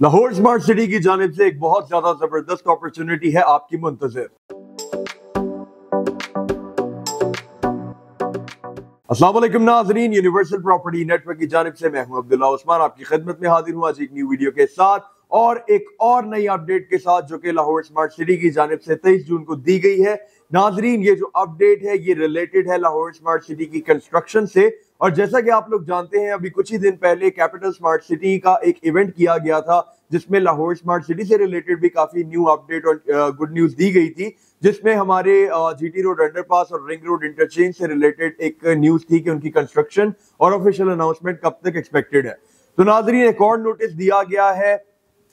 Lahore smart city की जानिब से एक बहुत ज्यादा जबरदस्त अपॉर्चुनिटी है आपकी मुंतजिर। अस्सलाम वालेकुम नाज़रीन, यूनिवर्सल प्रॉपर्टी नेटवर्क की जानिब से मैं हूं अब्दुल्ला उस्मान आपकी खिदमत में हाजिर हूं आज एक न्यू वीडियो के साथ और एक और नई अपडेट के साथ जो कि लाहौर स्मार्ट सिटी की जानिब से 23 जून को दी गई है। नाजरीन, ये जो अपडेट है ये रिलेटेड है लाहौर स्मार्ट सिटी की कंस्ट्रक्शन से। और जैसा कि आप लोग जानते हैं, अभी कुछ ही दिन पहले कैपिटल स्मार्ट सिटी का एक इवेंट किया गया था जिसमें लाहौर स्मार्ट सिटी से रिलेटेड भी काफी न्यू अपडेट और गुड न्यूज दी गई थी, जिसमें हमारे जीटी रोड अंडरपास और रिंग रोड इंटरचेंज से रिलेटेड एक न्यूज थी कि उनकी कंस्ट्रक्शन और ऑफिशियल अनाउंसमेंट कब तक एक्सपेक्टेड है। तो नाजरीन, एक और नोटिस दिया गया है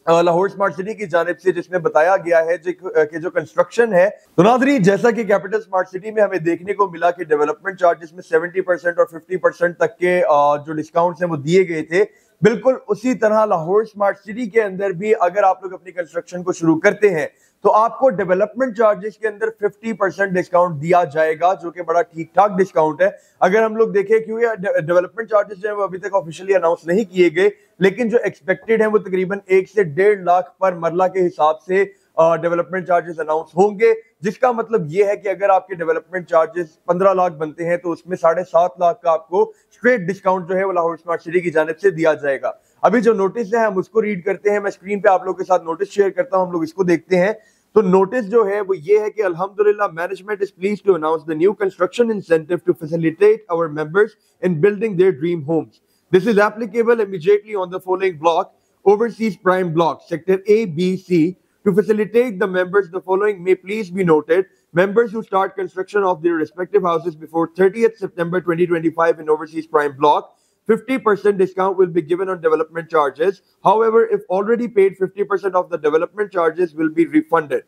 लाहौर स्मार्ट सिटी की जानिब से जिसमें बताया गया है कि जो कंस्ट्रक्शन है, तो नाजरीन जैसा कि कैपिटल स्मार्ट सिटी में हमें देखने को मिला कि डेवलपमेंट चार्जेस में 70% और 50% तक के जो डिस्काउंट्स हैं वो दिए गए थे। बिल्कुल उसी तरह लाहौर स्मार्ट सिटी के अंदर भी अगर आप लोग अपनी कंस्ट्रक्शन को शुरू करते हैं तो आपको डेवलपमेंट चार्जेस के अंदर 50% डिस्काउंट दिया जाएगा, जो कि बड़ा ठीक ठाक डिस्काउंट है। अगर हम लोग देखें, क्योंकि डेवलपमेंट चार्जेस जो है वो अभी तक ऑफिशियली अनाउंस नहीं किए गए, लेकिन जो एक्सपेक्टेड है वो तकरीबन 1 से 1.5 लाख पर मरला के हिसाब से डेवलपमेंट चार्जेस अनाउंस होंगे, जिसका मतलब ये है कि अगर आपके डेवलपमेंट चार्जेस 15 लाख बनते हैं तो उसमें 7.5 लाख का आपको स्ट्रेट डिस्काउंट जो है वो लाहौर स्मार्ट सिटी की जानिब से दिया जाएगा। अभी जो नोटिस है हम उसको रीड करते हैं। मैं स्क्रीन पे आप लोगों के साथ नोटिस शेयर करता हूं, हम लोग इसको देखते हैं। तो नोटिस जो है वो ये है कि अल्हम्दुलिल्लाह, management is pleased to announce the new construction incentive to facilitate our members in building their dream homes. This is applicable immediately on the following block, overseas prime block, sector A, B, C. To facilitate the members, the following may please be noted. Members who start construction of their respective houses before 30th September 2025 in overseas prime block, 50% discount will be given on development charges. However, if already paid, 50% of the development charges will be refunded.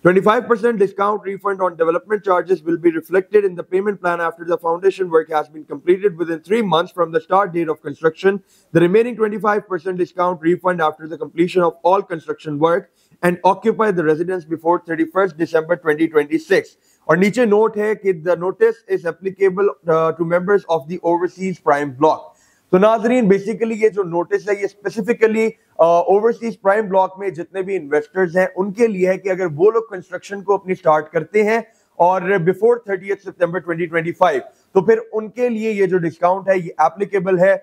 25% discount refund on development charges will be reflected in the payment plan after the foundation work has been completed within 3 months from the start date of construction. The remaining 25% discount refund after the completion of all construction work and occupy the residence before 31st December 2026. और नीचे note है कि the notice is applicable to members of the overseas prime block. तो नाजरीन, basically ये जो notice है ये स्पेसिफिकली ओवरसीज प्राइम ब्लॉक में जितने भी इन्वेस्टर्स हैं उनके लिए है कि अगर वो लोग कंस्ट्रक्शन को अपनी स्टार्ट करते हैं और बिफोर 30th सितंबर 2025 तो फिर उनके लिए ये जो डिस्काउंट है ये एप्लीकेबल है।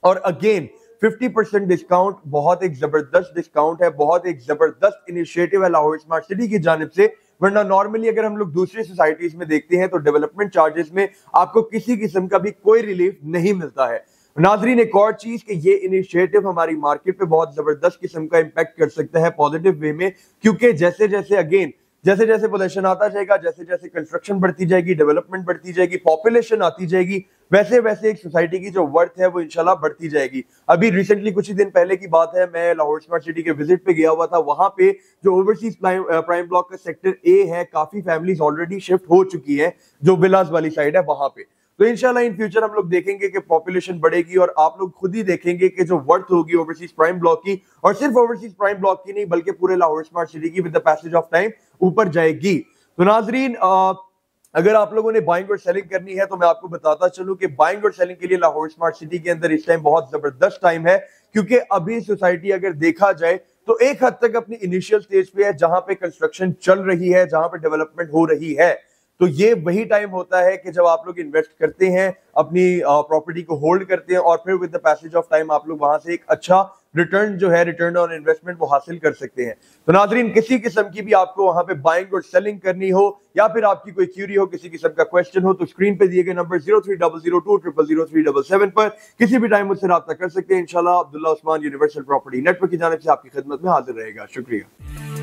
और अगेन 50% डिस्काउंट बहुत एक जबरदस्त डिस्काउंट है, बहुत एक जबरदस्त इनिशिएटिव है लाहौर स्मार्ट सिटी की जानिब से। वरना नॉर्मली अगर हम लोग दूसरी सोसाइटीज में देखते हैं तो डेवलपमेंट चार्जेस में आपको किसी किस्म का भी कोई रिलीफ नहीं मिलता है। नाजरीन, एक और चीज कि ये इनिशिएटिव हमारी मार्केट पे बहुत जबरदस्त किस्म का इंपैक्ट कर सकता है पॉजिटिव वे में, क्योंकि जैसे जैसे पोजीशन आता जाएगा, जैसे जैसे कंस्ट्रक्शन बढ़ती जाएगी, डेवलपमेंट बढ़ती जाएगी, पॉपुलेशन आती जाएगी, वैसे वैसे एक सोसाइटी की जो वर्थ है वो इंशाल्लाह बढ़ती जाएगी। अभी रिसेंटली कुछ ही दिन पहले की बात है, मैं लाहौर स्मार्ट सिटी के विजिट पे गया हुआ था। वहां पे जो ओवरसीज प्राइम ब्लॉक का सेक्टर A है, काफी फैमिलीज ऑलरेडी शिफ्ट हो चुकी है जो विलास वाली साइड है वहां पे। तो इंशाल्लाह इन फ्यूचर हम लोग देखेंगे कि पॉपुलेशन बढ़ेगी और आप लोग खुद ही देखेंगे कि जो वर्थ होगी ओवरसीज प्राइम ब्लॉक की, और सिर्फ ओवरसीज प्राइम ब्लॉक की नहीं बल्कि पूरे लाहौर स्मार्ट सिटी की, with the passage of time ऊपर जाएगी। तो नाजरीन, अगर आप लोगों ने बाइंग और सेलिंग करनी है तो मैं आपको बताता चलूं कि बाइंग और सेलिंग के लिए लाहौर स्मार्ट सिटी के अंदर इस टाइम बहुत जबरदस्त टाइम है, क्योंकि अभी सोसाइटी अगर देखा जाए तो एक हद तक अपनी इनिशियल स्टेज पे है, जहां पे कंस्ट्रक्शन चल रही है, जहां पे डेवलपमेंट हो रही है। तो ये वही टाइम होता है कि जब आप लोग इन्वेस्ट करते हैं, अपनी प्रॉपर्टी को होल्ड करते हैं और फिर with the passage of time आप लोग वहां से एक अच्छा रिटर्न जो है, रिटर्न ऑन इन्वेस्टमेंट वो हासिल कर सकते हैं। तो नाजरीन, किसी किस्म की भी आपको वहां पे बाइंग और सेलिंग करनी हो या फिर आपकी कोई क्यूरी हो, किसी किस्म का क्वेश्चन हो, तो स्क्रीन पे दिए गए नंबर 0300200377 पर किसी भी टाइम मुझसे राब्ता कर सकते हैं। इंशाल्लाह Abdullah Usman universal property network की जानिब से आपकी खिदमत में हाजिर रहेगा। शुक्रिया।